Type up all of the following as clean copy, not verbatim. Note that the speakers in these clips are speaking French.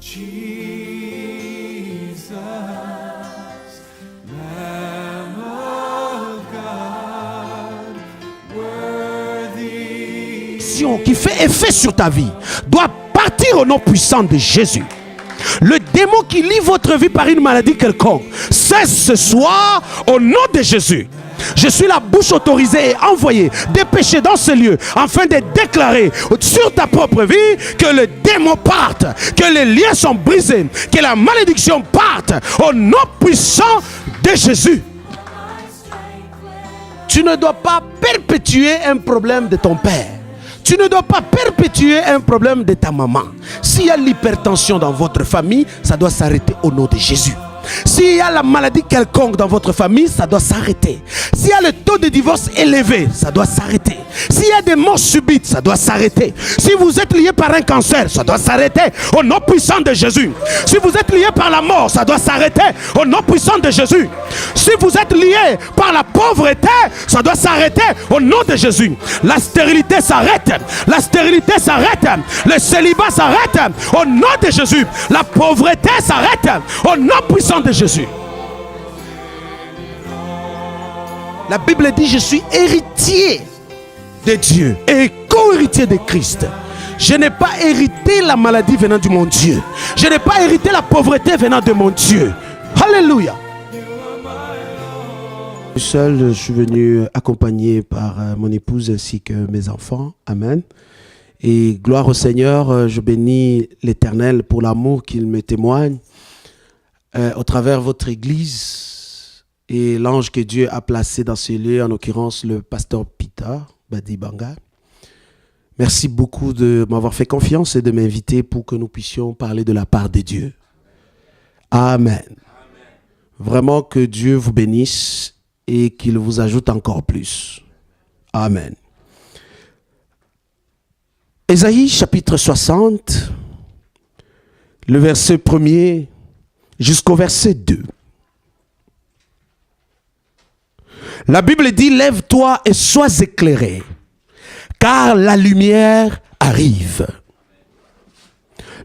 Jesus, Lamb of God, worthy. Qui fait effet sur ta vie doit partir au nom puissant de Jésus. Le démon qui lie votre vie par une maladie quelconque cesse ce soir au nom de Jésus. Je suis la bouche autorisée et envoyée des péchés dans ce lieu afin de déclarer sur ta propre vie que le démon parte, que les liens sont brisés, que la malédiction parte au nom puissant de Jésus. Tu ne dois pas perpétuer un problème de ton père. Tu ne dois pas perpétuer un problème de ta maman. S'il y a l'hypertension dans votre famille, ça doit s'arrêter au nom de Jésus. S'il y a la maladie quelconque dans votre famille, ça doit s'arrêter. S'il y a le taux de divorce élevé, ça doit s'arrêter. S'il y a des morts subites, ça doit s'arrêter. Si vous êtes lié par un cancer, ça doit s'arrêter au nom puissant de Jésus. Si vous êtes lié par la mort, ça doit s'arrêter au nom puissant de Jésus. Si vous êtes lié par la pauvreté, ça doit s'arrêter au nom de Jésus. La stérilité s'arrête. La stérilité s'arrête. Le célibat s'arrête au nom de Jésus. La pauvreté s'arrête au nom puissant de Jésus. La Bible dit: je suis héritier de Dieu et co-héritier de Christ. Je n'ai pas hérité la maladie venant de mon Dieu. Je n'ai pas hérité la pauvreté venant de mon Dieu. Alléluia. Seul, je suis venu accompagné par mon épouse ainsi que mes enfants. Amen. Et gloire au Seigneur, je bénis l'Éternel pour l'amour qu'il me témoigne au travers de votre église et l'ange que Dieu a placé dans ce lieu, en l'occurrence le pasteur Peter Badibanga. Merci beaucoup de m'avoir fait confiance et de m'inviter pour que nous puissions parler de la part de Dieu. Amen. Vraiment que Dieu vous bénisse et qu'il vous ajoute encore plus. Amen. Ésaïe chapitre 60, le verset 1er jusqu'au verset 2. La Bible dit: lève-toi et sois éclairé, car la lumière arrive.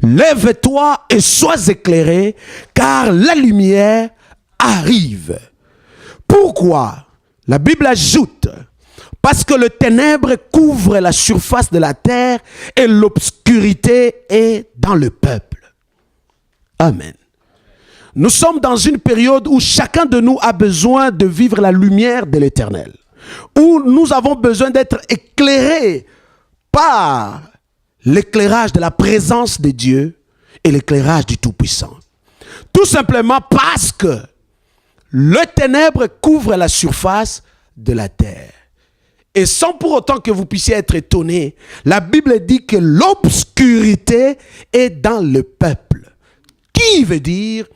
Lève-toi et sois éclairé, car la lumière arrive. Pourquoi? La Bible ajoute: parce que le ténèbre couvre la surface de la terre et l'obscurité est dans le peuple. Amen. Nous sommes dans une période où chacun de nous a besoin de vivre la lumière de l'Éternel, où nous avons besoin d'être éclairés par l'éclairage de la présence de Dieu et l'éclairage du Tout-Puissant. Tout simplement parce que le ténèbre couvre la surface de la terre. Et sans pour autant que vous puissiez être étonnés, la Bible dit que l'obscurité est dans le peuple. Qui veut dire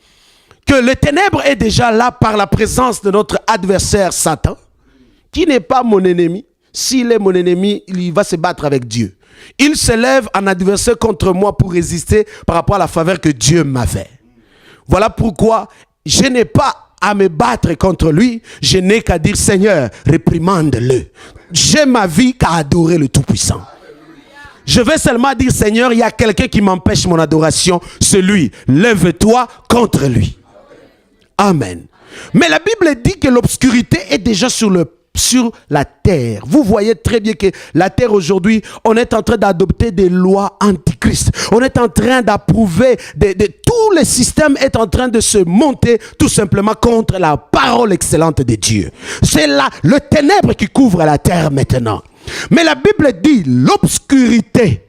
que le ténèbre est déjà là par la présence de notre adversaire Satan, qui n'est pas mon ennemi. S'il est mon ennemi, il va se battre avec Dieu. Il se lève en adversaire contre moi pour résister par rapport à la faveur que Dieu m'a fait. Voilà pourquoi je n'ai pas à me battre contre lui, je n'ai qu'à dire: Seigneur, réprimande-le. J'ai ma vie qu'à adorer le Tout-Puissant. Je vais seulement dire: Seigneur, il y a quelqu'un qui m'empêche mon adoration, c'est lui. Lève-toi contre lui. Amen. Mais la Bible dit que l'obscurité est déjà sur la terre. Vous voyez très bien que la terre aujourd'hui, on est en train d'adopter des lois antichrist. On est en train d'approuver, tout le système est en train de se monter tout simplement contre la parole excellente de Dieu. C'est là le ténèbre qui couvre la terre maintenant. Mais la Bible dit l'obscurité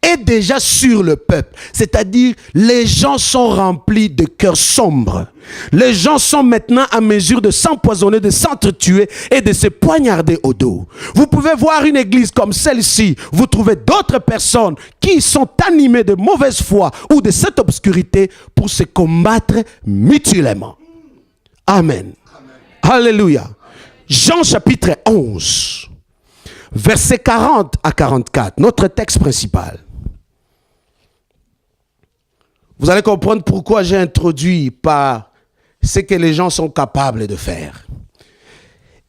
est déjà sur le peuple. C'est-à-dire, les gens sont remplis de cœurs sombres. Les gens sont maintenant à mesure de s'empoisonner, de s'entretuer et de se poignarder au dos. Vous pouvez voir une église comme celle-ci. Vous trouvez d'autres personnes qui sont animées de mauvaise foi ou de cette obscurité pour se combattre mutuellement. Amen. Alléluia. Jean chapitre 11, versets 40 à 44, notre texte principal. Vous allez comprendre pourquoi j'ai introduit par ce que les gens sont capables de faire.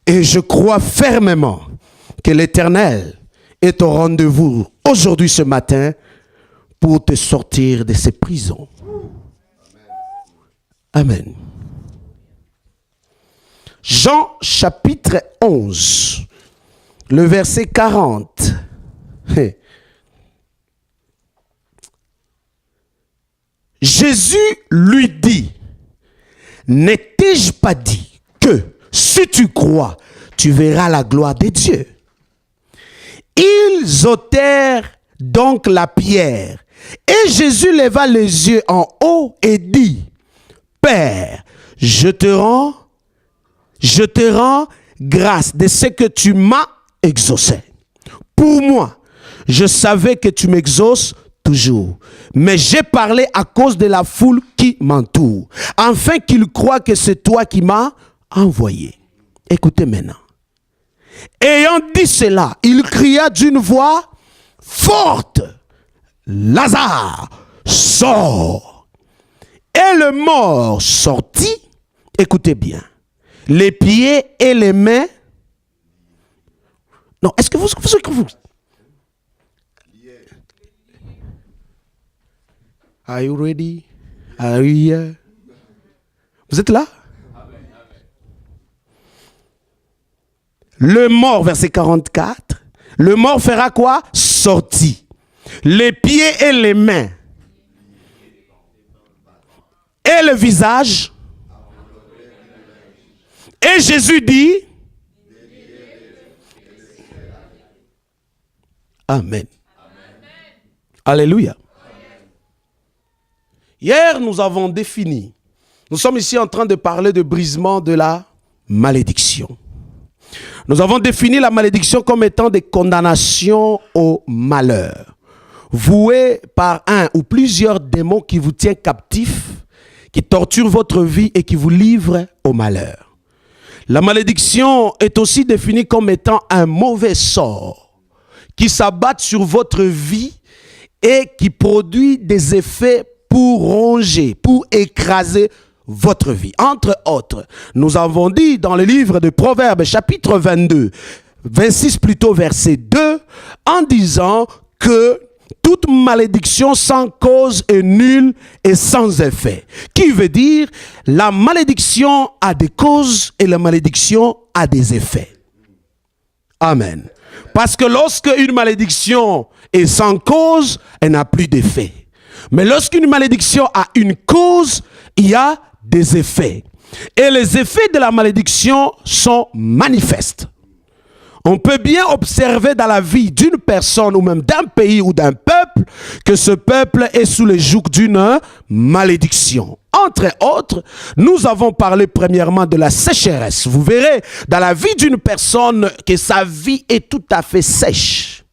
Et je crois fermement que l'Éternel est au rendez-vous aujourd'hui ce matin pour te sortir de ces prisons. Amen. Jean chapitre 11, le verset 40. Jésus lui dit, ne t'ai-je pas dit que si tu crois, tu verras la gloire de Dieu? Ils ôtèrent donc la pierre et Jésus leva les yeux en haut et dit, Père, je te rends grâce de ce que tu m'as exaucé. Pour moi, je savais que tu m'exauces toujours, mais j'ai parlé à cause de la foule qui m'entoure, afin qu'ils croient que c'est toi qui m'as envoyé. Écoutez maintenant. Ayant dit cela, il cria d'une voix forte, Lazare, sors. Et le mort sortit, écoutez bien, les pieds et les mains. Non, est-ce que vous Are you ready? Are you here? Vous êtes là? Le mort, verset 44, le mort fera quoi? Sorti. Les pieds et les mains. Et le visage. Et Jésus dit, Amen. Alléluia. Hier, nous avons défini, nous sommes ici en train de parler de brisement de la malédiction. Nous avons défini la malédiction comme étant des condamnations au malheur, vouées par un ou plusieurs démons qui vous tiennent captifs, qui torturent votre vie et qui vous livrent au malheur. La malédiction est aussi définie comme étant un mauvais sort qui s'abat sur votre vie et qui produit des effets pour ronger, pour écraser votre vie. Entre autres, nous avons dit dans le livre de Proverbes, chapitre 22, 26 plutôt, verset 2, en disant que toute malédiction sans cause est nulle et sans effet. Qui veut dire, la malédiction a des causes et la malédiction a des effets. Amen. Parce que lorsque une malédiction est sans cause, elle n'a plus d'effet. Mais lorsqu'une malédiction a une cause, il y a des effets. Et les effets de la malédiction sont manifestes. On peut bien observer dans la vie d'une personne ou même d'un pays ou d'un peuple que ce peuple est sous le joug d'une malédiction. Entre autres, nous avons parlé premièrement de la sécheresse. Vous verrez dans la vie d'une personne que sa vie est tout à fait sèche.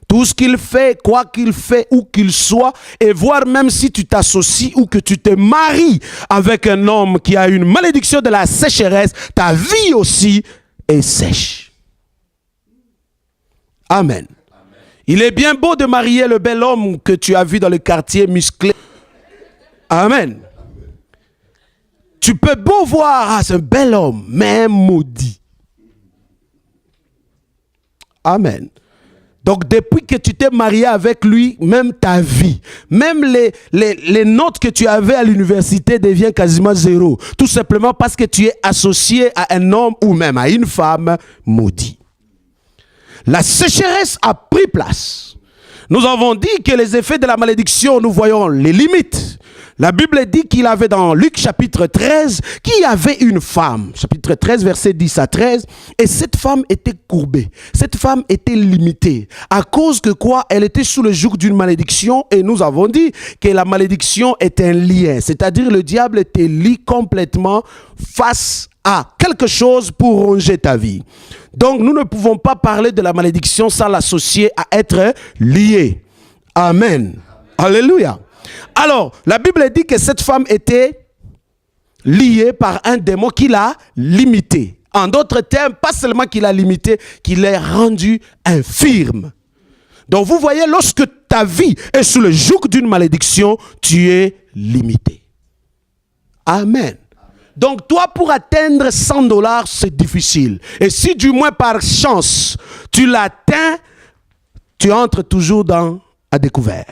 Tout ce qu'il fait, quoi qu'il fait, où qu'il soit, et voire même si tu t'associes ou que tu te maries avec un homme qui a une malédiction de la sécheresse, ta vie aussi est sèche. Amen. Il est bien beau de marier le bel homme que tu as vu dans le quartier musclé. Amen. Tu peux beau voir ce bel homme, mais maudit. Amen. Donc, depuis que tu t'es marié avec lui, même ta vie, même les notes que tu avais à l'université deviennent quasiment zéro. Tout simplement parce que tu es associé à un homme ou même à une femme maudit. La sécheresse a pris place. Nous avons dit que les effets de la malédiction, nous voyons les limites. La Bible dit qu'il avait dans Luc chapitre 13, qu'il y avait une femme, chapitre 13, verset 10 à 13, et cette femme était courbée, cette femme était limitée, à cause que quoi? Elle était sous le joug d'une malédiction, et nous avons dit que la malédiction est un lien, c'est-à-dire le diable te lie complètement face à quelque chose pour ronger ta vie. Donc nous ne pouvons pas parler de la malédiction sans l'associer à être lié. Amen. Alléluia. Alors, la Bible dit que cette femme était liée par un démon qui l'a limitée. En d'autres termes, pas seulement qu'il l'a limitée, qu'il l'a rendue infirme. Donc vous voyez, lorsque ta vie est sous le joug d'une malédiction, tu es limité. Amen. Donc toi, pour atteindre $100, c'est difficile. Et si du moins par chance, tu l'atteins, tu entres toujours à découvert.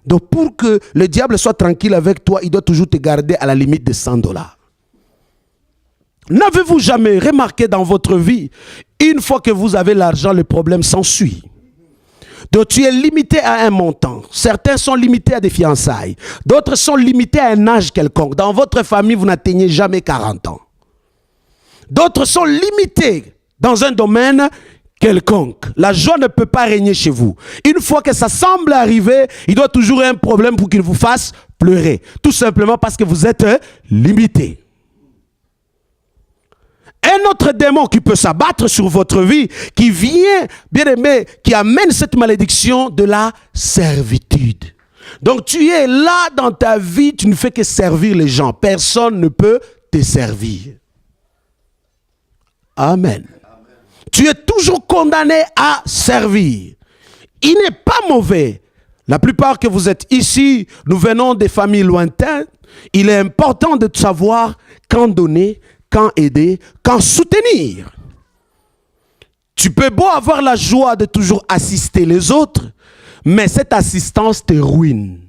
Donc pour que le diable soit tranquille avec toi, il doit toujours te garder à la limite de $100. N'avez-vous jamais remarqué dans votre vie, une fois que vous avez l'argent, le problème s'ensuit? Donc tu es limité à un montant. Certains sont limités à des fiançailles. D'autres sont limités à un âge quelconque. Dans votre famille, vous n'atteignez jamais 40 ans. D'autres sont limités dans un domaine quelconque. La joie ne peut pas régner chez vous. Une fois que ça semble arriver, il doit toujours y avoir un problème pour qu'il vous fasse pleurer. Tout simplement parce que vous êtes limité. Un autre démon qui peut s'abattre sur votre vie, qui vient, bien aimé, qui amène cette malédiction de la servitude. Donc tu es là dans ta vie, tu ne fais que servir les gens. Personne ne peut te servir. Amen. Tu es toujours condamné à servir. Il n'est pas mauvais. La plupart que vous êtes ici, nous venons des familles lointaines. Il est important de savoir quand donner, quand aider, quand soutenir. Tu peux beau avoir la joie de toujours assister les autres, mais cette assistance te ruine.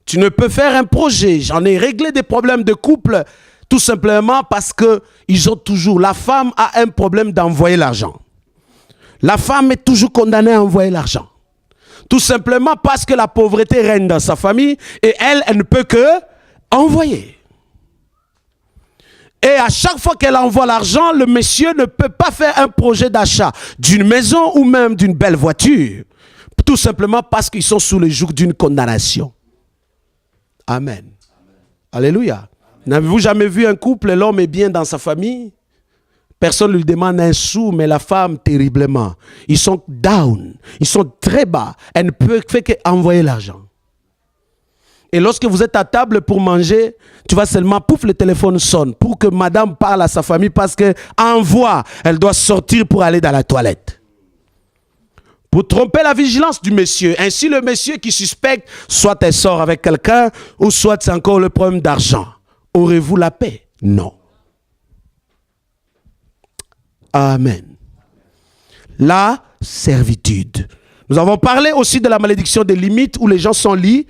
Tu ne peux faire un projet. J'en ai réglé des problèmes de couple tout simplement parce que ils ont toujours, la femme a un problème d'envoyer l'argent. La femme est toujours condamnée à envoyer l'argent. Tout simplement parce que la pauvreté règne dans sa famille et elle ne peut que envoyer. Et à chaque fois qu'elle envoie l'argent, le monsieur ne peut pas faire un projet d'achat d'une maison ou même d'une belle voiture. Tout simplement parce qu'ils sont sous le joug d'une condamnation. Amen. Amen. Alléluia. N'avez-vous jamais vu un couple, l'homme est bien dans sa famille? Personne ne lui demande un sou, mais la femme terriblement. Ils sont down, ils sont très bas. Elle ne peut faire qu'envoyer l'argent. Et lorsque vous êtes à table pour manger, tu vas seulement, pouf, le téléphone sonne pour que madame parle à sa famille parce qu'elle envoie, elle doit sortir pour aller dans la toilette. Pour tromper la vigilance du monsieur. Ainsi, le monsieur qui suspecte, soit elle sort avec quelqu'un, ou soit c'est encore le problème d'argent. Aurez-vous la paix? Non. Amen. La servitude. Nous avons parlé aussi de la malédiction des limites où les gens sont liés.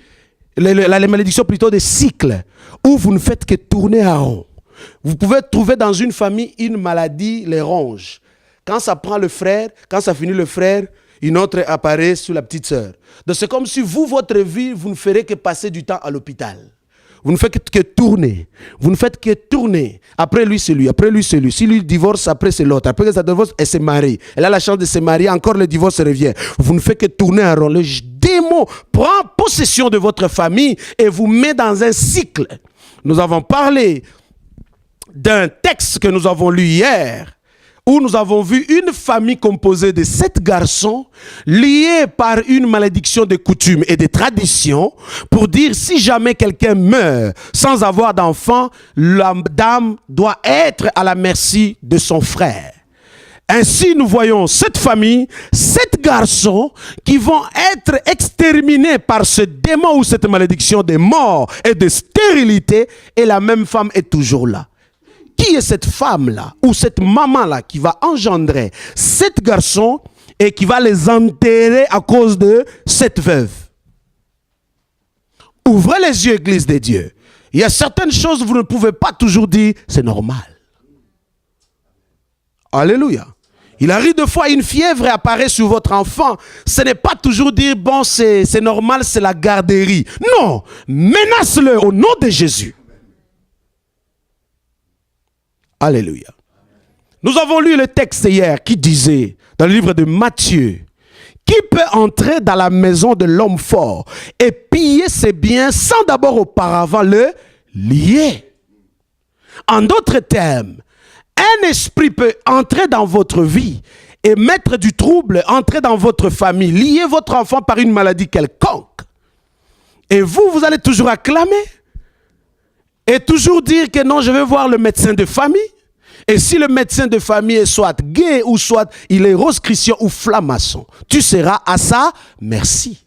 La malédiction plutôt des cycles, où vous ne faites que tourner à rond. Vous pouvez trouver dans une famille une maladie, les ronges. Quand ça prend le frère, quand ça finit le frère, une autre apparaît sur la petite sœur. Donc c'est comme si vous, votre vie, vous ne ferez que passer du temps à l'hôpital. Vous ne faites que tourner. Vous ne faites que tourner. Après lui, c'est lui. Après lui, c'est lui. Si lui divorce, après c'est l'autre. Après que ça divorce, elle se marie. Elle a la chance de se marier. Encore le divorce revient. Vous ne faites que tourner en rond. Le démon prend possession de votre famille et vous met dans un cycle. Nous avons parlé d'un texte que nous avons lu hier, où nous avons vu une famille composée de 7 garçons liés par une malédiction de coutumes et de traditions pour dire si jamais quelqu'un meurt sans avoir d'enfant, la dame doit être à la merci de son frère. Ainsi, nous voyons cette famille, 7 garçons qui vont être exterminés par ce démon ou cette malédiction de mort et de stérilité, et la même femme est toujours là. Qui est cette femme-là ou cette maman-là qui va engendrer 7 garçons et qui va les enterrer à cause de cette veuve? Ouvrez les yeux, Église de Dieu. Il y a certaines choses que vous ne pouvez pas toujours dire, c'est normal. Alléluia. Il arrive de fois une fièvre apparaît sur votre enfant. Ce n'est pas toujours dire, bon, c'est normal, c'est la garderie. Non, menace-le au nom de Jésus. Alléluia. Nous avons lu le texte hier qui disait, dans le livre de Matthieu, qui peut entrer dans la maison de l'homme fort et piller ses biens sans d'abord auparavant le lier? En d'autres termes, un esprit peut entrer dans votre vie et mettre du trouble, entrer dans votre famille, lier votre enfant par une maladie quelconque. Et vous allez toujours acclamer et toujours dire que non, je vais voir le médecin de famille. Et si le médecin de famille est soit gay ou soit il est rose-chrétien ou franc-maçon, tu seras à sa merci.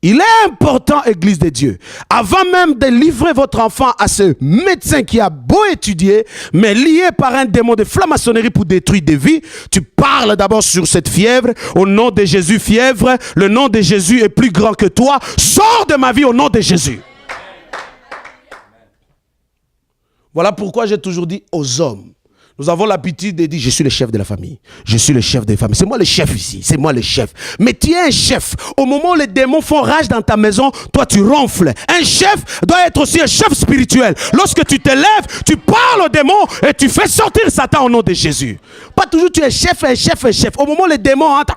Il est important, Église de Dieu, avant même de livrer votre enfant à ce médecin qui a beau étudier, mais lié par un démon de franc-maçonnerie pour détruire des vies, tu parles d'abord sur cette fièvre. Au nom de Jésus, fièvre, le nom de Jésus est plus grand que toi. Sors de ma vie au nom de Jésus. Voilà pourquoi j'ai toujours dit aux hommes, nous avons l'habitude de dire, je suis le chef de la famille. Je suis le chef de la famille. C'est moi le chef ici. C'est moi le chef. Mais tu es un chef. Au moment où les démons font rage dans ta maison, toi tu ronfles. Un chef doit être aussi un chef spirituel. Lorsque tu te lèves, tu parles aux démons et tu fais sortir Satan au nom de Jésus. Pas toujours tu es chef, un chef, un chef. Au moment où les démons entrent.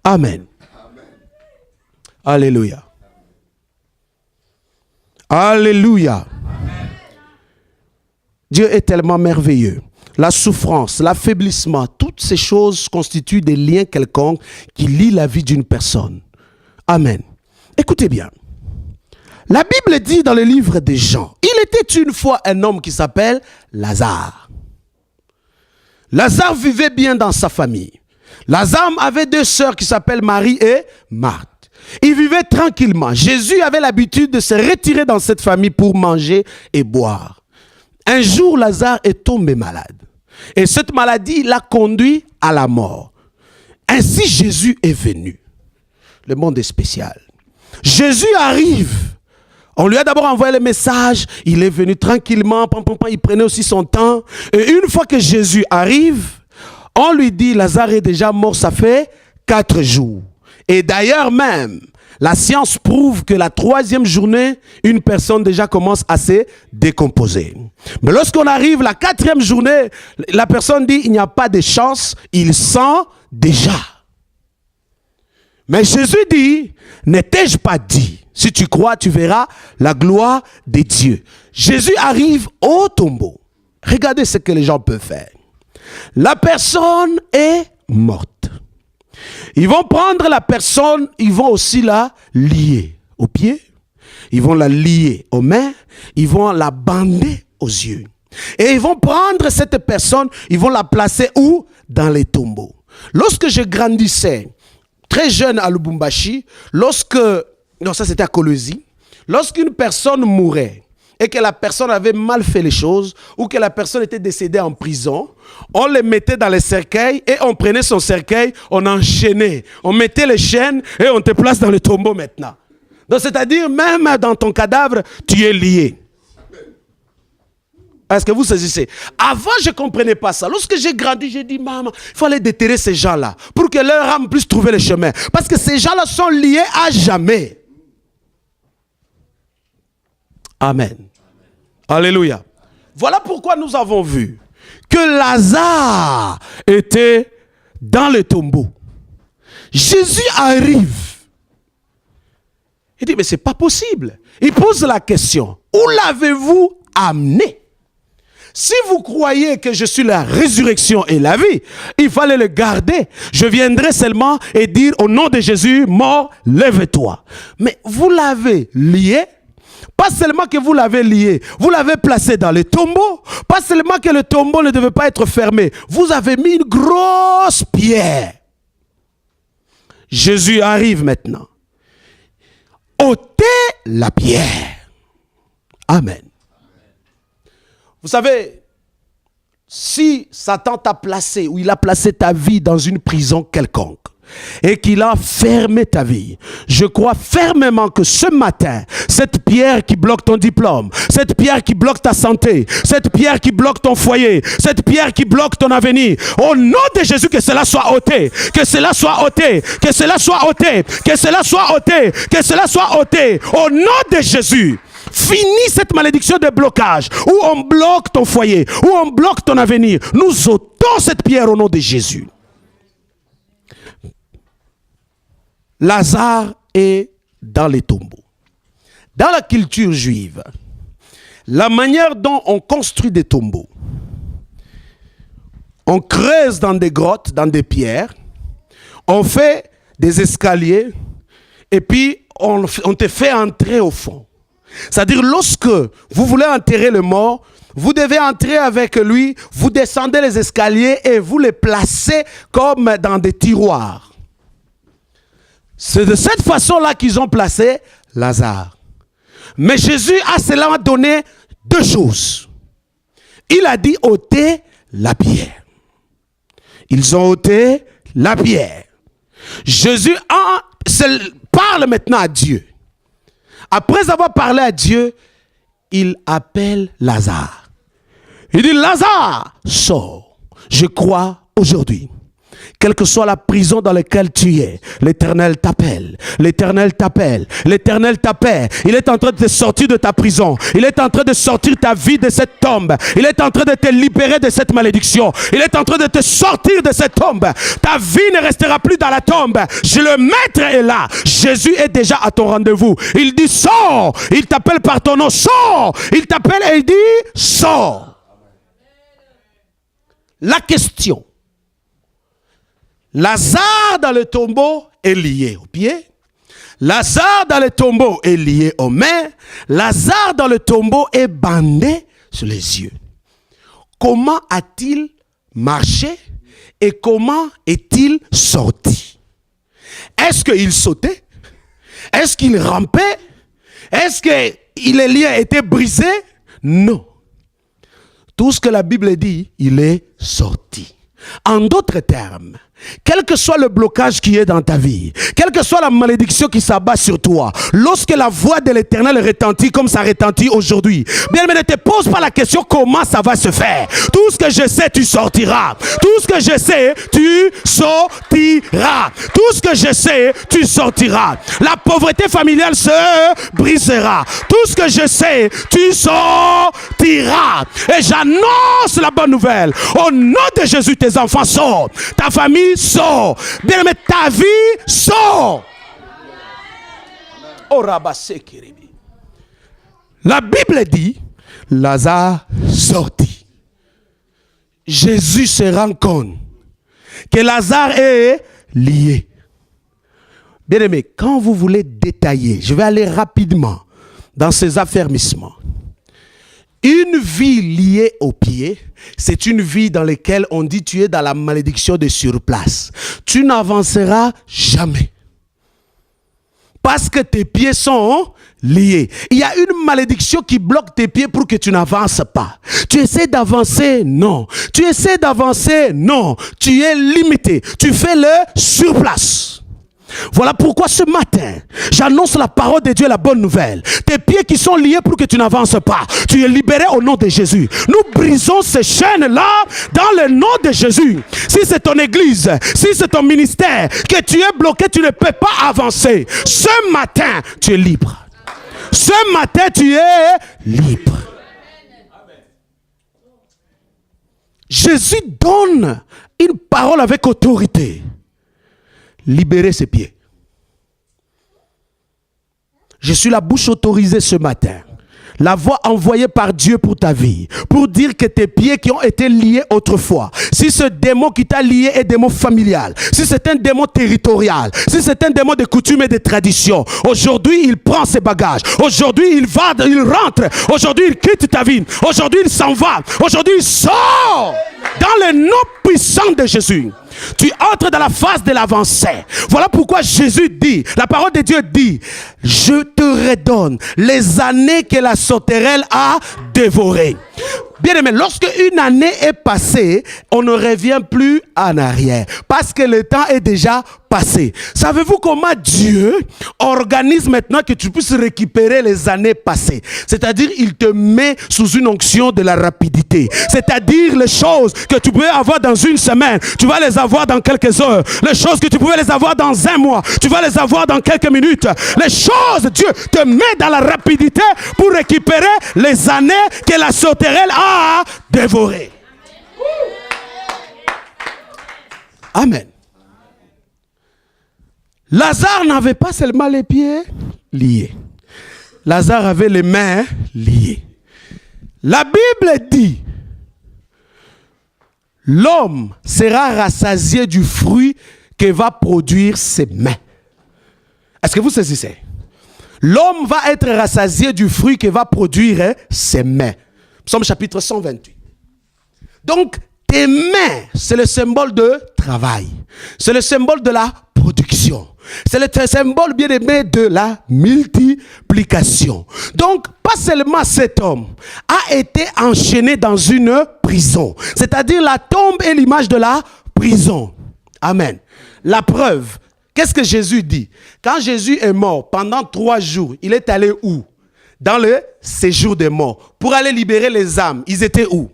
Amen. Alléluia. Alléluia. Dieu est tellement merveilleux. La souffrance, l'affaiblissement, toutes ces choses constituent des liens quelconques qui lient la vie d'une personne. Amen. Écoutez bien. La Bible dit dans le livre de Jean, il était une fois un homme qui s'appelle Lazare. Lazare vivait bien dans sa famille. Lazare avait deux sœurs qui s'appellent Marie et Marthe. Ils vivaient tranquillement. Jésus avait l'habitude de se retirer dans cette famille pour manger et boire. Un jour, Lazare est tombé malade. Et cette maladie l'a conduit à la mort. Ainsi, Jésus est venu. Le monde est spécial. Jésus arrive. On lui a d'abord envoyé le message. Il est venu tranquillement. Il prenait aussi son temps. Et une fois que Jésus arrive, on lui dit, Lazare est déjà mort, ça fait 4 jours. Et d'ailleurs même, la science prouve que la 3e journée, une personne déjà commence à se décomposer. Mais lorsqu'on arrive la 4e journée, la personne dit, il n'y a pas de chance, il sent déjà. Mais Jésus dit, n'ai-je pas dit, si tu crois, tu verras la gloire de Dieu. Jésus arrive au tombeau. Regardez ce que les gens peuvent faire. La personne est morte. Ils vont prendre la personne, ils vont aussi la lier aux pieds, ils vont la lier aux mains, ils vont la bander aux yeux. Et ils vont prendre cette personne, ils vont la placer où? Dans les tombeaux. Lorsque je grandissais, très jeune à Lubumbashi, non, ça c'était à Kolwezi, lorsqu'une personne mourait, et que la personne avait mal fait les choses, ou que la personne était décédée en prison, on le mettait dans le cercueil, et on prenait son cercueil, on enchaînait, on mettait les chaînes, et on te place dans le tombeau maintenant. Donc c'est-à-dire, même dans ton cadavre, tu es lié. Est-ce que vous saisissez? Avant, je ne comprenais pas ça. Lorsque j'ai grandi, j'ai dit, maman, il faut aller déterrer ces gens-là, pour que leur âme puisse trouver le chemin. Parce que ces gens-là sont liés à jamais. Amen. Alléluia. Voilà pourquoi nous avons vu que Lazare était dans le tombeau. Jésus arrive. Il dit, mais ce n'est pas possible. Il pose la question, où l'avez-vous amené? Si vous croyez que je suis la résurrection et la vie, il fallait le garder. Je viendrai seulement et dire au nom de Jésus, mort, lève-toi. Mais vous l'avez lié. Pas seulement que vous l'avez lié, vous l'avez placé dans le tombeau. Pas seulement que le tombeau ne devait pas être fermé. Vous avez mis une grosse pierre. Jésus arrive maintenant. Ôtez la pierre. Amen. Vous savez, si Satan t'a placé ou il a placé ta vie dans une prison quelconque, et qu'il a fermé ta vie, je crois fermement que ce matin, cette pierre qui bloque ton diplôme, cette pierre qui bloque ta santé, cette pierre qui bloque ton foyer, cette pierre qui bloque ton avenir, au nom de Jésus, que cela soit ôté, que cela soit ôté, que cela soit ôté, que cela soit ôté, que cela soit ôté, au nom de Jésus. Finis cette malédiction de blocage, où on bloque ton foyer, où on bloque ton avenir. Nous ôtons cette pierre au nom de Jésus. Lazare est dans les tombeaux. Dans la culture juive, la manière dont on construit des tombeaux, on creuse dans des grottes, dans des pierres, on fait des escaliers et puis on te fait entrer au fond. C'est-à-dire lorsque vous voulez enterrer le mort, vous devez entrer avec lui, vous descendez les escaliers et vous les placez comme dans des tiroirs. C'est de cette façon-là qu'ils ont placé Lazare. Mais Jésus a cela donné deux choses. Il a dit ôtez la pierre. Ils ont ôté la pierre. Jésus parle maintenant à Dieu. Après avoir parlé à Dieu, il appelle Lazare. Il dit Lazare, sors. Je crois aujourd'hui. Quelle que soit la prison dans laquelle tu es, l'Éternel t'appelle, l'Éternel t'appelle, l'Éternel t'appelle. Il est en train de te sortir de ta prison. Il est en train de sortir ta vie de cette tombe. Il est en train de te libérer de cette malédiction. Il est en train de te sortir de cette tombe. Ta vie ne restera plus dans la tombe. Le Maître est là. Jésus est déjà à ton rendez-vous. Il dit sors. Il t'appelle par ton nom. Sors. Il t'appelle et il dit sors. La question. Lazare dans le tombeau est lié aux pieds. Lazare dans le tombeau est lié aux mains. Lazare dans le tombeau est bandé sur les yeux. Comment a-t-il marché et comment est-il sorti? Est-ce qu'il sautait? Est-ce qu'il rampait? Est-ce que les liens étaient brisés? Non. Tout ce que la Bible dit, il est sorti. En d'autres termes, quel que soit le blocage qui est dans ta vie, quelle que soit la malédiction qui s'abat sur toi, lorsque la voix de l'Éternel retentit comme ça retentit aujourd'hui, bien, mais ne te pose pas la question comment ça va se faire. Tout ce que je sais, tu sortiras. Tout ce que je sais, tu sortiras. Tout ce que je sais, tu sortiras. La pauvreté familiale se brisera. Tout ce que je sais, tu sortiras. Et j'annonce la bonne nouvelle. Au nom de Jésus, tes enfants sortent. Ta famille sort. Bien, mais ta vie sort. La Bible dit, Lazare sortit. Jésus se rend compte que Lazare est lié. Bien aimé, quand vous voulez détailler, je vais aller rapidement dans ces affermissements. Une vie liée aux pieds, c'est une vie dans laquelle on dit tu es dans la malédiction de surplace. Tu n'avanceras jamais. Parce que tes pieds sont liés. Il y a une malédiction qui bloque tes pieds pour que tu n'avances pas. Tu essaies d'avancer, non. Tu essaies d'avancer, non. Tu es limité. Tu fais le surplace. Voilà pourquoi ce matin, j'annonce la parole de Dieu, la bonne nouvelle. Tes pieds qui sont liés pour que tu n'avances pas, tu es libéré au nom de Jésus. Nous brisons ces chaînes-là dans le nom de Jésus. Si c'est ton église, si c'est ton ministère, que tu es bloqué, tu ne peux pas avancer. Ce matin, tu es libre. Ce matin, tu es libre. Jésus donne une parole avec autorité. Libérer ses pieds. Je suis la bouche autorisée ce matin. La voix envoyée par Dieu pour ta vie. Pour dire que tes pieds qui ont été liés autrefois. Si ce démon qui t'a lié est un démon familial. Si c'est un démon territorial. Si c'est un démon de coutumes et de traditions. Aujourd'hui, il prend ses bagages. Aujourd'hui, il rentre. Aujourd'hui, il quitte ta vie. Aujourd'hui, il s'en va. Aujourd'hui, il sort. Dans le nom puissant de Jésus. Tu entres dans la phase de l'avancée. Voilà pourquoi Jésus dit, la parole de Dieu dit, je te redonne les années que la sauterelle a dévorées. Bien aimé, lorsque une année est passée, on ne revient plus en arrière. Parce que le temps est déjà passé. Savez-vous comment Dieu organise maintenant que tu puisses récupérer les années passées? C'est-à-dire, il te met sous une onction de la rapidité. C'est-à-dire, les choses que tu pouvais avoir dans une semaine, tu vas les avoir dans quelques heures. Les choses que tu pouvais les avoir dans un mois, tu vas les avoir dans quelques minutes. Les choses, Dieu te met dans la rapidité pour récupérer les années que la sauterelle a dévorées. Amen. Lazare n'avait pas seulement les pieds liés. Lazare avait les mains liées. La Bible dit, l'homme sera rassasié du fruit que va produire ses mains. Est-ce que vous saisissez? L'homme va être rassasié du fruit que va produire ses mains. Psaume chapitre 128. Donc, tes mains, c'est le symbole de travail. C'est le symbole de la production. C'est le symbole, bien aimé, de la multiplication. Donc, pas seulement cet homme a été enchaîné dans une prison. C'est-à-dire la tombe est l'image de la prison. Amen. La preuve, qu'est-ce que Jésus dit? Quand Jésus est mort, pendant 3 jours, il est allé où? Dans le séjour des morts. Pour aller libérer les âmes. Ils étaient où?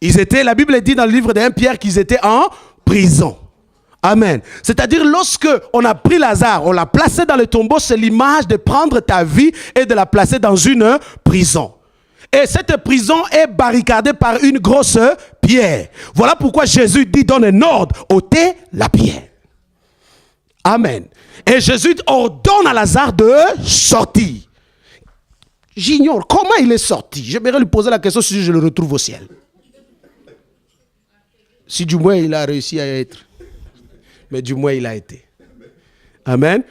La Bible dit dans le livre de 1 Pierre qu'ils étaient en prison. Amen. C'est-à-dire lorsque on a pris Lazare, on l'a placé dans le tombeau, c'est l'image de prendre ta vie et de la placer dans une prison. Et cette prison est barricadée par une grosse pierre. Voilà pourquoi Jésus dit, donne un ordre, ôtez la pierre. Amen. Et Jésus ordonne à Lazare de sortir. J'ignore comment il est sorti. J'aimerais lui poser la question si je le retrouve au ciel. Si du moins il a réussi à être. Mais du moins il a été. Amen.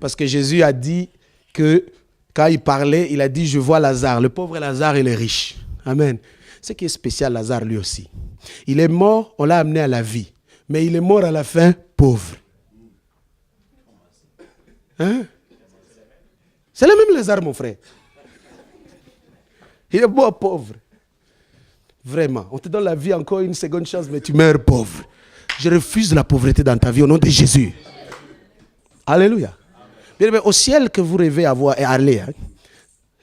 Parce que Jésus a dit que quand il parlait, il a dit, je vois Lazare. Le pauvre Lazare, il est riche. Amen. Ce qui est spécial, Lazare lui aussi. Il est mort, on l'a amené à la vie. Mais il est mort à la fin pauvre. Hein? C'est le même Lazare, mon frère. Il est mort pauvre. Vraiment. On te donne la vie encore une seconde chance, mais tu meurs pauvre. Je refuse la pauvreté dans ta vie au nom de Jésus. Alléluia. Bien, au ciel que vous rêvez avoir et aller. Hein.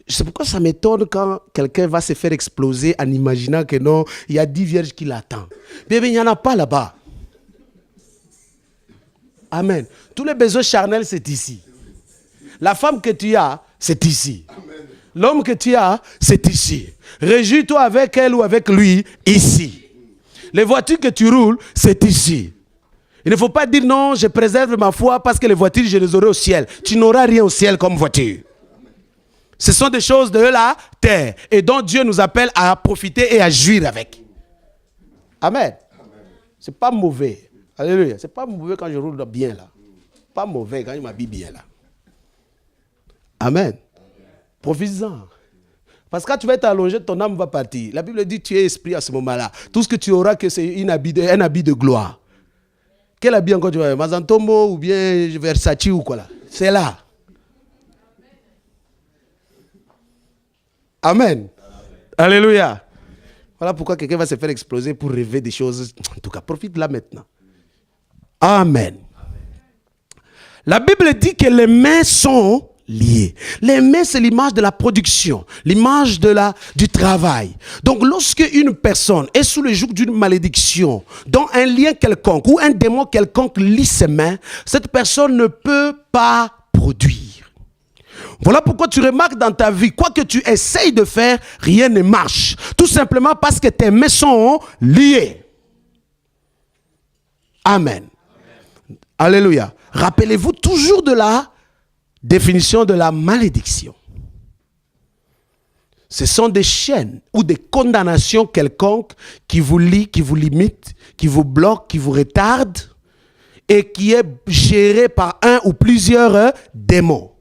C'est pourquoi ça m'étonne quand quelqu'un va se faire exploser en imaginant que non, il y a 10 vierges qui l'attendent. Bien, il n'y en a pas là-bas. Amen. Tous les besoins charnels, c'est ici. La femme que tu as, c'est ici. L'homme que tu as, c'est ici. Réjouis-toi avec elle ou avec lui, ici. Les voitures que tu roules, c'est ici. Il ne faut pas dire non, je préserve ma foi parce que les voitures, je les aurai au ciel. Tu n'auras rien au ciel comme voiture. Ce sont des choses de la terre et dont Dieu nous appelle à profiter et à jouir avec. Amen. C'est pas mauvais. Alléluia. C'est pas mauvais quand je roule bien là. Pas mauvais quand je m'habille bien là. Amen. Profite-en. Parce que quand tu vas être allongé, ton âme va partir. La Bible dit tu es esprit à ce moment-là. Tout ce que tu auras, que c'est un habit de gloire. Quel habit encore tu vas avoir? Mazantomo ou bien Versace ou quoi là? C'est là. Amen. Alléluia. Voilà pourquoi quelqu'un va se faire exploser pour rêver des choses. En tout cas, profite là maintenant. Amen. La Bible dit que les mains sont liées. Les mains, c'est l'image de la production, l'image du travail. Donc, lorsque une personne est sous le joug d'une malédiction, dont un lien quelconque ou un démon quelconque lie ses mains, cette personne ne peut pas produire. Voilà pourquoi tu remarques dans ta vie, quoi que tu essayes de faire, rien ne marche. Tout simplement parce que tes mains sont liées. Amen. Alléluia. Rappelez-vous toujours de la définition de la malédiction. Ce sont des chaînes ou des condamnations quelconques qui vous lient, qui vous limitent, qui vous bloquent, qui vous retardent et qui est gérée par un ou plusieurs démons.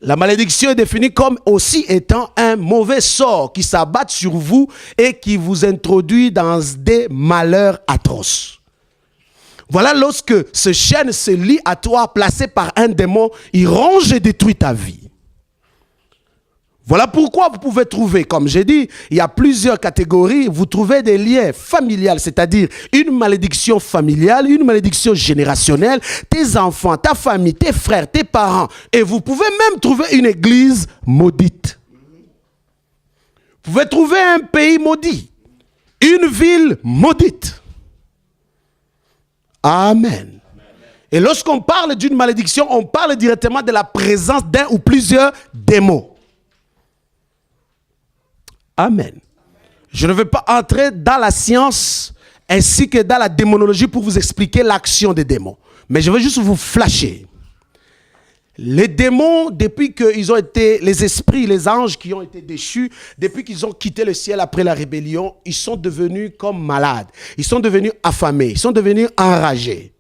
La malédiction est définie comme aussi étant un mauvais sort qui s'abat sur vous et qui vous introduit dans des malheurs atroces. Voilà lorsque ce chaîne se lie à toi, placé par un démon, il ronge et détruit ta vie. Voilà pourquoi vous pouvez trouver, comme j'ai dit, il y a plusieurs catégories. Vous trouvez des liens familiales, c'est-à-dire une malédiction familiale, une malédiction générationnelle, tes enfants, ta famille, tes frères, tes parents. Et vous pouvez même trouver une église maudite. Vous pouvez trouver un pays maudit, une ville maudite. Amen. Et lorsqu'on parle d'une malédiction, on parle directement de la présence d'un ou plusieurs démons. Amen. Je ne veux pas entrer dans la science ainsi que dans la démonologie pour vous expliquer l'action des démons. Mais je veux juste vous flasher. Les démons, depuis qu'ils ont été, les esprits, les anges qui ont été déchus, depuis qu'ils ont quitté le ciel après la rébellion, ils sont devenus comme malades. Ils sont devenus affamés, ils sont devenus enragés.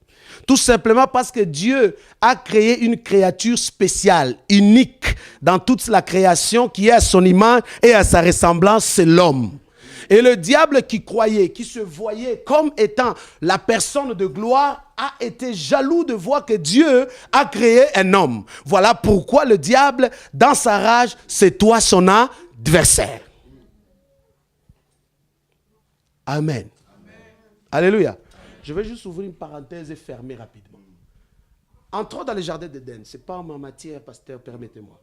Tout simplement parce que Dieu a créé une créature spéciale, unique dans toute la création qui est à son image et à sa ressemblance, c'est l'homme. Et le diable qui croyait, qui se voyait comme étant la personne de gloire, a été jaloux de voir que Dieu a créé un homme. Voilà pourquoi le diable, dans sa rage, c'est toi son adversaire. Amen. Alléluia. Je vais juste ouvrir une parenthèse et fermer rapidement. Entrons dans le jardin d'Éden. Ce n'est pas ma matière, pasteur, permettez-moi.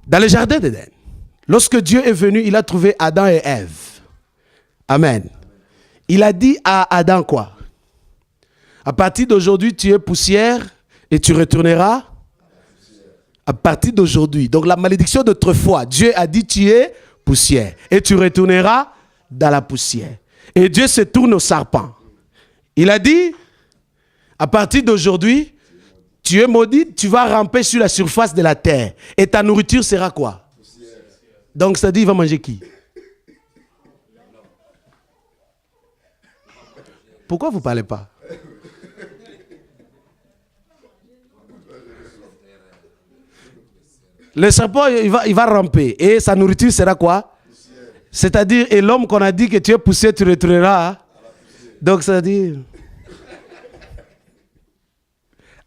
Dans le jardin d'Éden, lorsque Dieu est venu, il a trouvé Adam et Ève. Amen. Il a dit à Adam quoi? À partir d'aujourd'hui, tu es poussière et tu retourneras à partir d'aujourd'hui. Donc la malédiction d'autrefois, Dieu a dit tu es poussière et tu retourneras dans la poussière. Et Dieu se tourne au serpent. Il a dit, à partir d'aujourd'hui, tu es maudit, tu vas ramper sur la surface de la terre. Et ta nourriture sera quoi? Donc ça dit, il va manger qui? Pourquoi vous ne parlez pas? Le serpent, il va ramper. Et sa nourriture sera quoi? C'est-à-dire, et l'homme qu'on a dit que tu es poussé, tu retourneras. Donc ça dit...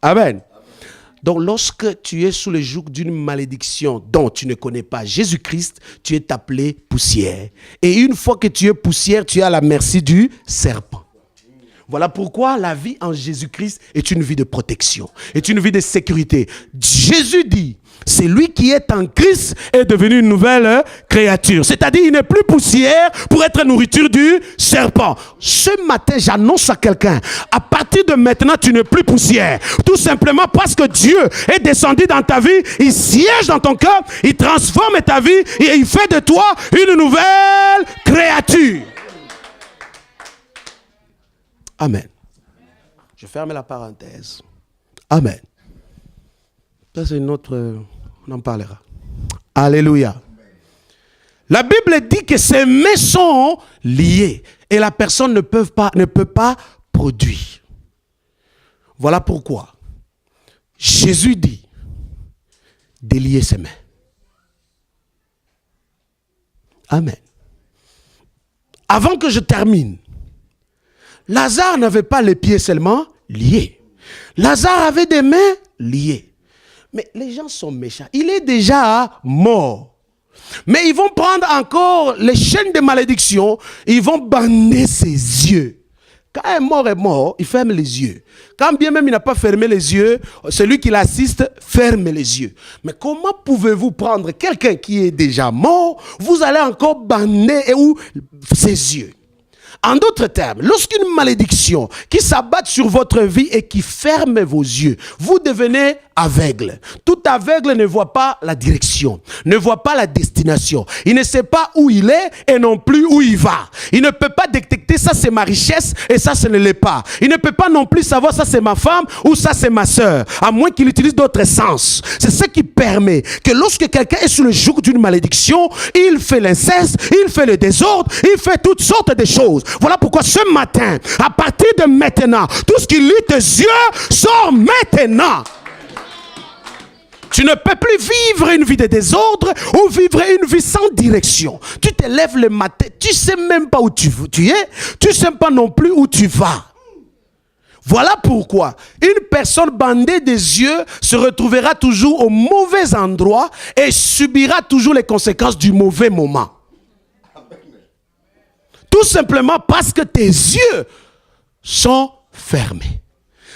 Amen. Donc lorsque tu es sous le joug d'une malédiction dont tu ne connais pas Jésus-Christ, tu es appelé poussière. Et une fois que tu es poussière, tu es à la merci du serpent. Voilà pourquoi la vie en Jésus-Christ est une vie de protection, est une vie de sécurité. Jésus dit, c'est lui qui est en Christ est devenu une nouvelle créature. C'est-à-dire, il n'est plus poussière pour être nourriture du serpent. Ce matin, j'annonce à quelqu'un, à partir de maintenant, tu n'es plus poussière. Tout simplement parce que Dieu est descendu dans ta vie, il siège dans ton cœur, il transforme ta vie et il fait de toi une nouvelle créature. Amen. Je ferme la parenthèse. Amen. Ça, c'est une autre... On en parlera. Alléluia. La Bible dit que ces mains sont liées et la personne ne peut pas produire. Voilà pourquoi Jésus dit de lier ses mains. Amen. Avant que je termine, Lazare n'avait pas les pieds seulement liés. Lazare avait des mains liées. Mais les gens sont méchants. Il est déjà mort. Mais ils vont prendre encore les chaînes de malédiction. Ils vont bander ses yeux. Quand un mort est mort, il ferme les yeux. Quand bien même il n'a pas fermé les yeux, celui qui l'assiste ferme les yeux. Mais comment pouvez-vous prendre quelqu'un qui est déjà mort, vous allez encore bander ses yeux? En d'autres termes, lorsqu'une malédiction qui s'abat sur votre vie et qui ferme vos yeux, vous devenez aveugle. Tout aveugle ne voit pas la direction, ne voit pas la destination. Il ne sait pas où il est et non plus où il va. Il ne peut pas détecter ça c'est ma richesse et ça ce ne l'est pas. Il ne peut pas non plus savoir ça c'est ma femme ou ça c'est ma soeur, à moins qu'il utilise d'autres sens. C'est ce qui permet que lorsque quelqu'un est sous le joug d'une malédiction, il fait l'inceste, il fait le désordre, il fait toutes sortes de choses. Voilà pourquoi ce matin, à partir de maintenant, tout ce qui lie tes yeux sort maintenant. Tu ne peux plus vivre une vie de désordre ou vivre une vie sans direction. Tu te lèves le matin, tu ne sais même pas où tu es, tu ne sais pas non plus où tu vas. Voilà pourquoi une personne bandée des yeux se retrouvera toujours au mauvais endroit et subira toujours les conséquences du mauvais moment. Tout simplement parce que tes yeux sont fermés.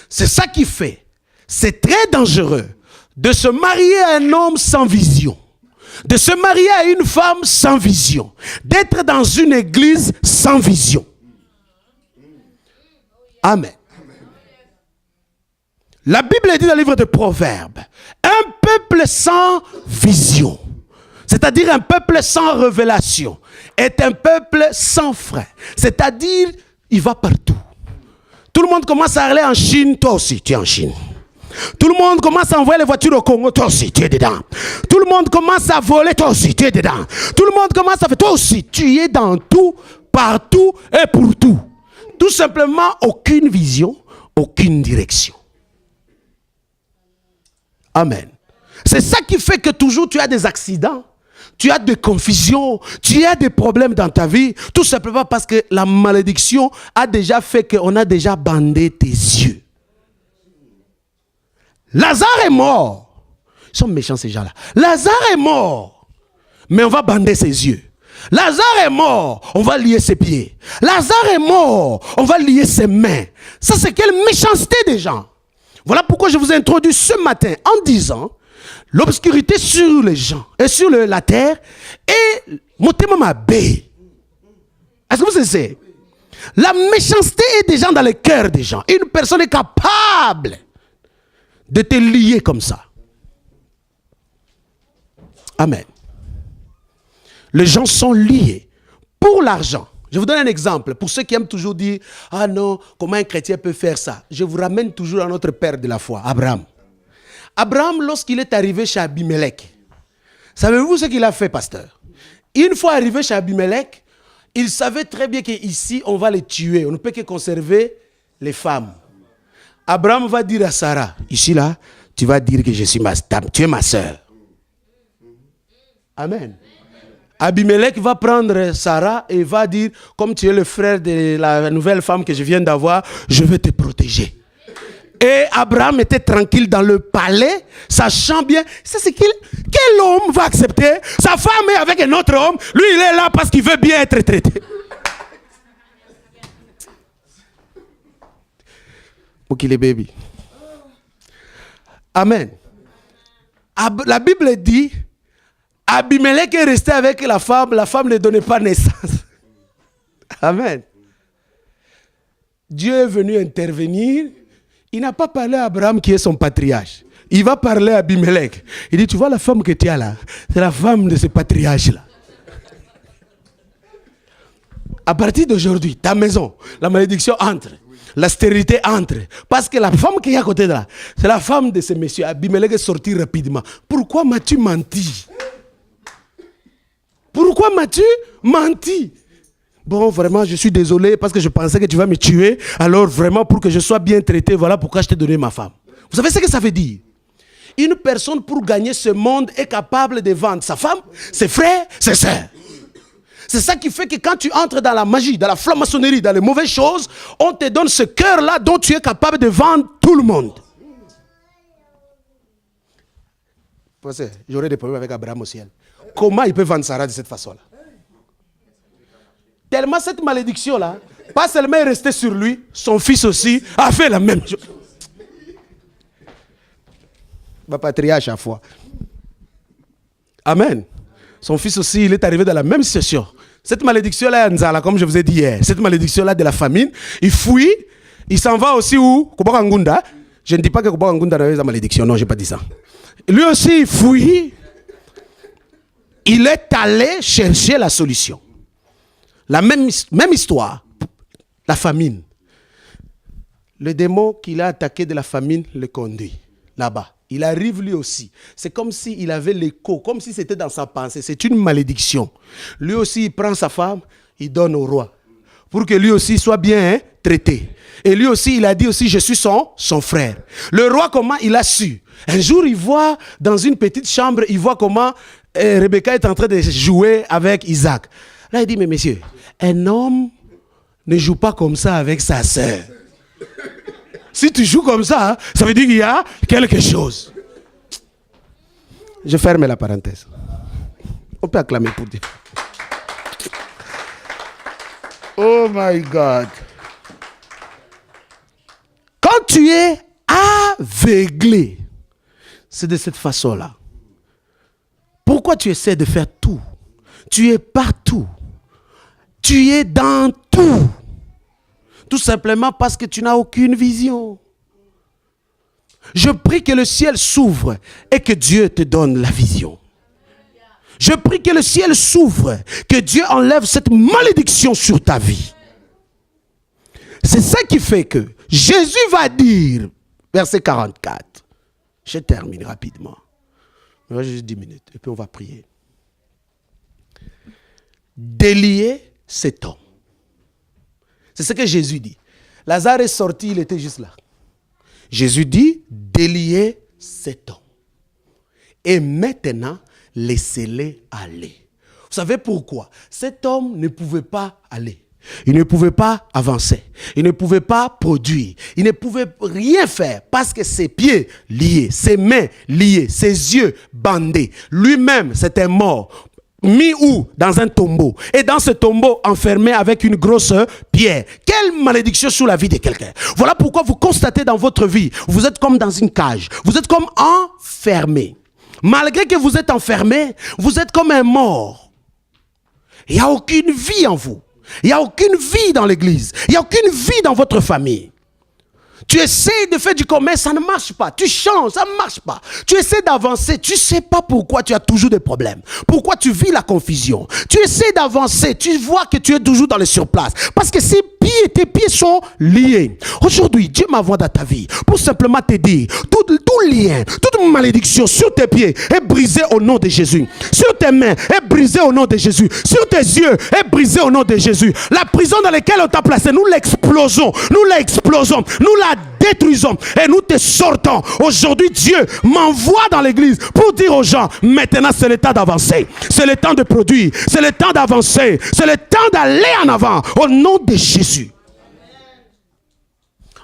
C'est ça qui fait. C'est très dangereux de se marier à un homme sans vision, de se marier à une femme sans vision, d'être dans une église sans vision. Amen. La Bible dit dans le livre de Proverbes, un peuple sans vision, c'est-à-dire un peuple sans révélation, est un peuple sans frein. C'est-à-dire, il va partout. Tout le monde commence à aller en Chine, toi aussi, tu es en Chine. Tout le monde commence à envoyer les voitures au Congo, toi aussi, tu es dedans. Tout le monde commence à voler, toi aussi, tu es dedans. Tout le monde commence à faire, toi aussi, tu es dans tout, partout et pour tout. Tout simplement, aucune vision, aucune direction. Amen. C'est ça qui fait que toujours tu as des accidents, tu as des confusions, tu as des problèmes dans ta vie, tout simplement parce que la malédiction a déjà fait qu'on a déjà bandé tes yeux. Lazare est mort. Ils sont méchants ces gens-là. Lazare est mort, mais on va bander ses yeux. Lazare est mort, on va lier ses pieds. Lazare est mort, on va lier ses mains. Ça, c'est quelle méchanceté des gens. Voilà pourquoi je vous ai introduit ce matin en disant l'obscurité sur les gens et sur la terre et montez-moi ma baie. Est-ce que vous savez? La méchanceté est des gens dans le cœur des gens. Une personne est capable de te lier comme ça. Amen. Les gens sont liés pour l'argent. Je vous donne un exemple. Pour ceux qui aiment toujours dire « Ah non, comment un chrétien peut faire ça ?» Je vous ramène toujours à notre père de la foi, Abraham. Abraham, lorsqu'il est arrivé chez Abimelech, savez-vous ce qu'il a fait, pasteur? Une fois arrivé chez Abimelech, il savait très bien qu'ici, on va les tuer. On ne peut que conserver les femmes. Abraham va dire à Sarah, ici là, tu vas dire que je suis tu es ma sœur. Amen. Abimelech va prendre Sarah et va dire, comme tu es le frère de la nouvelle femme que je viens d'avoir, je vais te protéger. Et Abraham était tranquille dans le palais, sachant bien, ça c'est quel homme va accepter? Sa femme est avec un autre homme, lui il est là parce qu'il veut bien être traité. Pour qu'il est baby. Amen. La Bible dit, Abimelech est resté avec la femme ne donnait pas naissance. Amen. Dieu est venu intervenir. Il n'a pas parlé à Abraham qui est son patriarche. Il va parler à Abimelech. Il dit, tu vois la femme que tu as là, c'est la femme de ce patriarche-là. À partir d'aujourd'hui, ta maison, la malédiction entre. La stérilité entre. Parce que la femme qui est à côté de là, c'est la femme de ce monsieur. Abimelech est sorti rapidement. Pourquoi m'as-tu menti? Pourquoi m'as-tu menti? Bon, vraiment, je suis désolé parce que je pensais que tu vas me tuer. Alors, vraiment, pour que je sois bien traité, voilà pourquoi je t'ai donné ma femme. Vous savez ce que ça veut dire? Une personne, pour gagner ce monde, est capable de vendre sa femme, ses frères, ses sœurs. C'est ça qui fait que quand tu entres dans la magie, dans la franc-maçonnerie, dans les mauvaises choses, on te donne ce cœur-là dont tu es capable de vendre tout le monde. J'aurais des problèmes avec Abraham au ciel. Comment il peut vendre Sarah de cette façon-là? Tellement cette malédiction-là, pas seulement est restée sur lui, son fils aussi a fait la même chose. Ma patriarche à fois. Amen. Son fils aussi, il est arrivé dans la même situation. Cette malédiction-là, Nzala, comme je vous ai dit hier, cette malédiction-là de la famine, il fuit, il s'en va aussi où? Kubakangunda. Je ne dis pas que Kubakangunda a la malédiction, non, je n'ai pas dit ça. Lui aussi, il fuit. Il est allé chercher la solution. La même histoire, la famine. Le démon qu'il a attaqué de la famine le conduit là-bas. Il arrive lui aussi. C'est comme s'il avait l'écho, comme si c'était dans sa pensée. C'est une malédiction. Lui aussi, il prend sa femme, il donne au roi. Pour que lui aussi soit bien traité. Et lui aussi, il a dit aussi, je suis son frère. Le roi, comment il a su? Un jour, il voit dans une petite chambre, il voit comment Rebecca est en train de jouer avec Isaac. Là, il dit, mais messieurs, un homme ne joue pas comme ça avec sa sœur. Si tu joues comme ça, ça veut dire qu'il y a quelque chose. Je ferme la parenthèse. On peut acclamer pour Dieu. Oh my God. Quand tu es aveuglé, c'est de cette façon-là. Pourquoi tu essaies de faire tout? Tu es partout. Tu es dans tout. Tout simplement parce que tu n'as aucune vision. Je prie que le ciel s'ouvre et que Dieu te donne la vision. Je prie que le ciel s'ouvre, que Dieu enlève cette malédiction sur ta vie. C'est ça qui fait que Jésus va dire, verset 44, je termine rapidement. Il reste juste 10 minutes et puis on va prier. Délier cet homme. C'est ce que Jésus dit. Lazare est sorti, il était juste là. Jésus dit, déliez cet homme. Et maintenant, laissez-les aller. Vous savez pourquoi? Cet homme ne pouvait pas aller. Il ne pouvait pas avancer. Il ne pouvait pas produire. Il ne pouvait rien faire parce que ses pieds liés, ses mains liées, ses yeux bandés. Lui-même, c'était mort. Mis où? Dans un tombeau. Et dans ce tombeau, enfermé avec une grosse pierre. Quelle malédiction sur la vie de quelqu'un. Voilà pourquoi vous constatez dans votre vie, vous êtes comme dans une cage. Vous êtes comme enfermé. Malgré que vous êtes enfermé, vous êtes comme un mort. Il n'y a aucune vie en vous. Il n'y a aucune vie dans l'église. Il n'y a aucune vie dans votre famille. Tu essaies de faire du commerce, ça ne marche pas. Tu changes, ça ne marche pas. Tu essaies d'avancer, tu ne sais pas pourquoi tu as toujours des problèmes. Pourquoi tu vis la confusion. Tu essaies d'avancer, tu vois que tu es toujours dans le surplace. Parce que tes pieds sont liés. Aujourd'hui, Dieu m'envoie dans ta vie pour simplement te dire, tout lien, toute malédiction sur tes pieds est brisée au nom de Jésus. Sur tes mains est brisée au nom de Jésus. Sur tes yeux est brisée au nom de Jésus. La prison dans laquelle on t'a placé, nous l'explosons. Nous la détruisons et nous te sortons. Aujourd'hui, Dieu m'envoie dans l'église pour dire aux gens, maintenant c'est le temps d'avancer. C'est le temps de produire. C'est le temps d'avancer. C'est le temps d'aller en avant. Au nom de Jésus.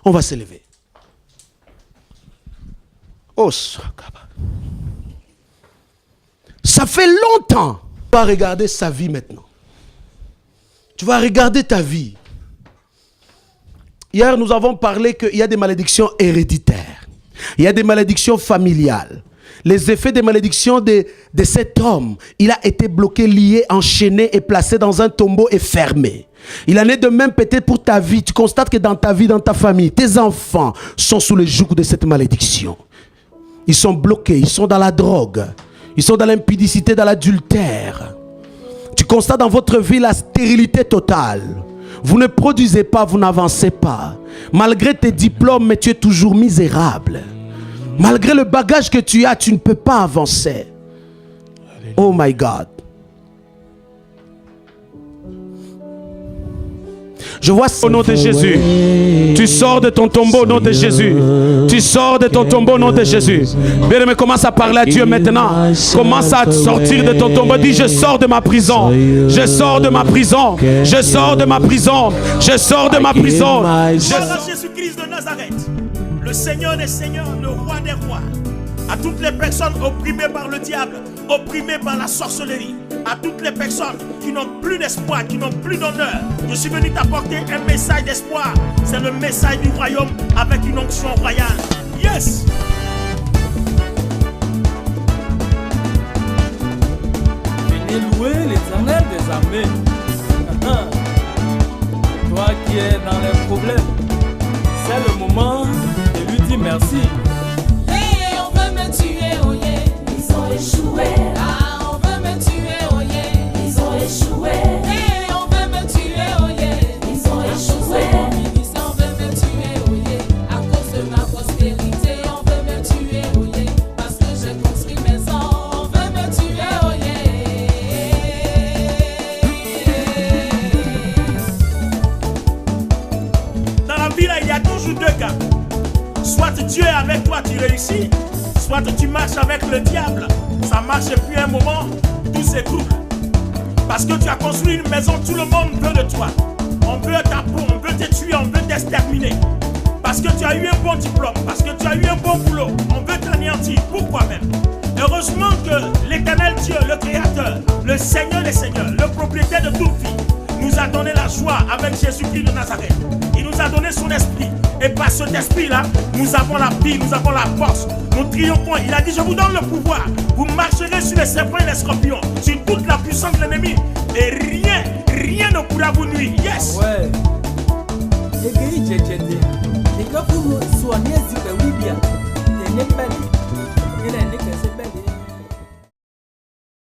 On va se lever. Oh, ça fait longtemps. Tu vas regarder sa vie maintenant. Tu vas regarder ta vie. Hier, nous avons parlé qu'il y a des malédictions héréditaires. Il y a des malédictions familiales. Les effets des malédictions de cet homme, il a été bloqué, lié, enchaîné et placé dans un tombeau et fermé. Il en est de même peut-être pour ta vie. Tu constates que dans ta vie, dans ta famille, tes enfants sont sous le joug de cette malédiction. Ils sont bloqués, ils sont dans la drogue. Ils sont dans l'impudicité, dans l'adultère. Tu constates dans votre vie la stérilité totale. Vous ne produisez pas, vous n'avancez pas. Malgré tes diplômes, mais tu es toujours misérable. Malgré le bagage que tu as, tu ne peux pas avancer. Oh my God. Je vois au nom de Jésus. Tu sors de ton tombeau au nom de Jésus. Tu sors de ton tombeau au nom de Jésus. Bien-aimé, commence à parler à Dieu maintenant. Commence à sortir de ton tombeau. Dis, je sors de ma prison. Je sors de ma prison. Je sors de ma prison. Je sors de ma prison. Jésus-Christ de Nazareth, le Seigneur des Seigneurs, le Roi des Rois. À toutes les personnes opprimées par le diable, opprimées par la sorcellerie, à toutes les personnes qui n'ont plus d'espoir, qui n'ont plus d'honneur, je suis venu t'apporter un message d'espoir. C'est le message du royaume avec une onction royale. Yes! Venez louer l'Éternel des armées. Toi qui es dans les problèmes, c'est le moment de lui dire merci. Ils ont échoué. Ah, on veut me tuer, oh yeah. Ils ont échoué. Hey, on veut me tuer, oh yeah. Ils ont échoué. On veut me tuer, oh yeah. À cause de ma prospérité, on veut me tuer, oh yeah. Parce que j'ai construit maison, on veut me tuer, oh yeah. Dans la vie, là, il y a toujours deux cas. Soit Dieu est avec toi, tu réussis. Soit tu marches avec le diable, ça marche et puis un moment, tout s'écroule. Parce que tu as construit une maison, tout le monde veut de toi. On veut ta peau, on veut te tuer, on veut t'exterminer. Parce que tu as eu un bon diplôme, parce que tu as eu un bon boulot, on veut t'anéantir. Pourquoi même? Heureusement que l'Éternel Dieu, le Créateur, le Seigneur des Seigneurs, le propriétaire de toute vie, nous a donné la joie avec Jésus-Christ de Nazareth. Il nous a donné son esprit. Et par cet esprit-là, nous avons la vie, nous avons la force. Nous triomphons. Il a dit, je vous donne le pouvoir. Vous marcherez sur les serpents et les scorpions, sur toute la puissance de l'ennemi. Et rien ne pourra vous nuire. Yes. Ouais. Et que il j'ai dit, et que vous soignez si que oui bien, et n'est pas